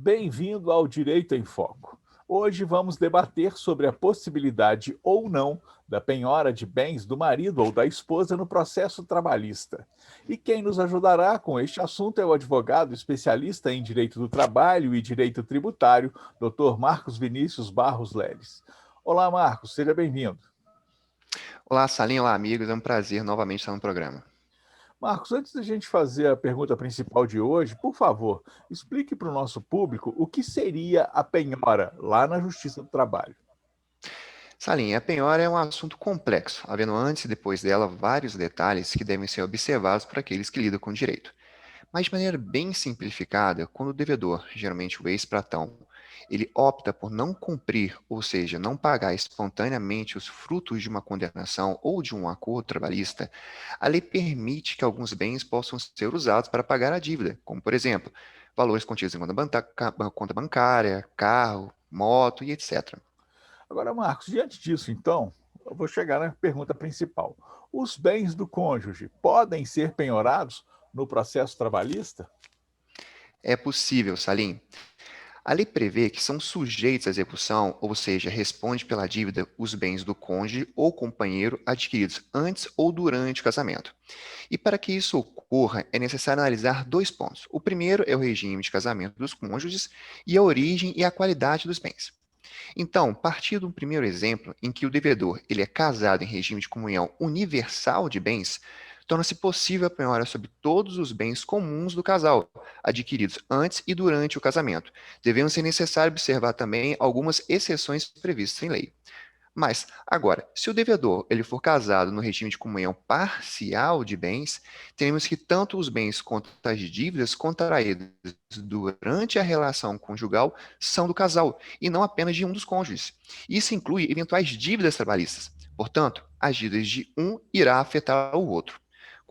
Bem-vindo ao Direito em Foco. Hoje vamos debater sobre a possibilidade ou não da penhora de bens do marido ou da esposa no processo trabalhista. E quem nos ajudará com este assunto é o advogado especialista em direito do trabalho e direito tributário, Dr. Marcos Vinícius Barros Leles. Olá, Marcos, seja bem-vindo. Olá, Salim, olá, amigos. É um prazer novamente estar no programa. Marcos, antes da gente fazer a pergunta principal de hoje, por favor, explique para o nosso público o que seria a penhora lá na Justiça do Trabalho. Salim, a penhora é um assunto complexo, havendo antes e depois dela vários detalhes que devem ser observados por aqueles que lidam com direito. Mas de maneira bem simplificada, quando o devedor, geralmente o ex-patrão, ele opta por não cumprir, ou seja, não pagar espontaneamente os frutos de uma condenação ou de um acordo trabalhista, a lei permite que alguns bens possam ser usados para pagar a dívida, como, por exemplo, valores contidos em conta bancária, carro, moto e etc. Agora, Marcos, diante disso, então, eu vou chegar na pergunta principal. Os bens do cônjuge podem ser penhorados no processo trabalhista? É possível, Salim. A lei prevê que são sujeitos à execução, ou seja, responde pela dívida os bens do cônjuge ou companheiro adquiridos antes ou durante o casamento. E para que isso ocorra, é necessário analisar dois pontos. O primeiro é o regime de casamento dos cônjuges e a origem e a qualidade dos bens. Então, partindo do primeiro exemplo, em que o devedor ele é casado em regime de comunhão universal de bens, torna-se possível a penhora sobre todos os bens comuns do casal, adquiridos antes e durante o casamento, devendo ser necessário observar também algumas exceções previstas em lei. Mas, agora, se o devedor ele for casado no regime de comunhão parcial de bens, teremos que tanto os bens quanto as dívidas contraídas durante a relação conjugal são do casal, e não apenas de um dos cônjuges. Isso inclui eventuais dívidas trabalhistas. Portanto, as dívidas de um irá afetar o outro.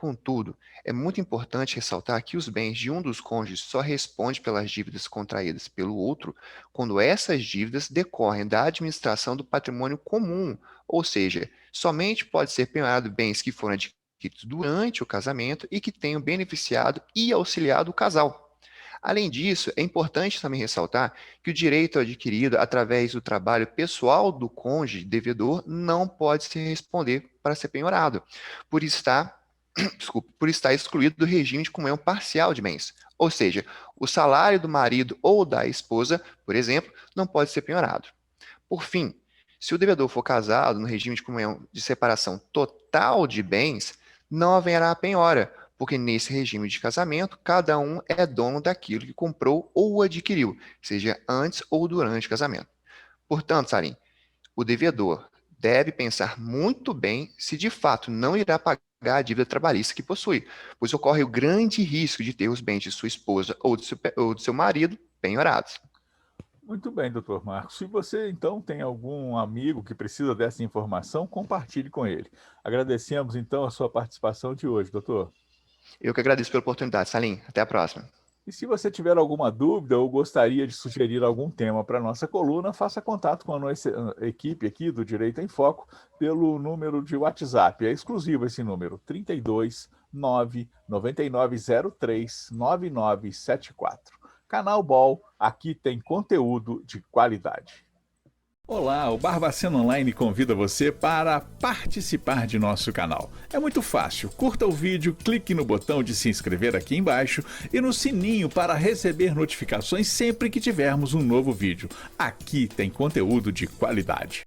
Contudo, é muito importante ressaltar que os bens de um dos cônjuges só respondem pelas dívidas contraídas pelo outro quando essas dívidas decorrem da administração do patrimônio comum, ou seja, somente pode ser penhorado bens que foram adquiridos durante o casamento e que tenham beneficiado e auxiliado o casal. Além disso, é importante também ressaltar que o direito adquirido através do trabalho pessoal do cônjuge devedor não pode se responder para ser penhorado, por estar por estar excluído do regime de comunhão parcial de bens. Ou seja, o salário do marido ou da esposa, por exemplo, não pode ser penhorado. Por fim, se o devedor for casado no regime de comunhão de separação total de bens, não haverá penhora, porque nesse regime de casamento, cada um é dono daquilo que comprou ou adquiriu, seja antes ou durante o casamento. Portanto, Sarim, o devedor deve pensar muito bem se de fato não irá pagar a dívida trabalhista que possui, pois ocorre o grande risco de ter os bens de sua esposa ou do seu marido penhorados. Muito bem, doutor Marcos. Se você, então, tem algum amigo que precisa dessa informação, compartilhe com ele. Agradecemos, então, a sua participação de hoje, doutor. Eu que agradeço pela oportunidade, Salim. Até a próxima. E se você tiver alguma dúvida ou gostaria de sugerir algum tema para a nossa coluna, faça contato com a nossa equipe aqui do Direito em Foco pelo número de WhatsApp. É exclusivo esse número, 32 99903 9974. Canal Ball, aqui tem conteúdo de qualidade. Olá, o Barbacena Online convida você para participar de nosso canal. É muito fácil, curta o vídeo, clique no botão de se inscrever aqui embaixo e no sininho para receber notificações sempre que tivermos um novo vídeo. Aqui tem conteúdo de qualidade.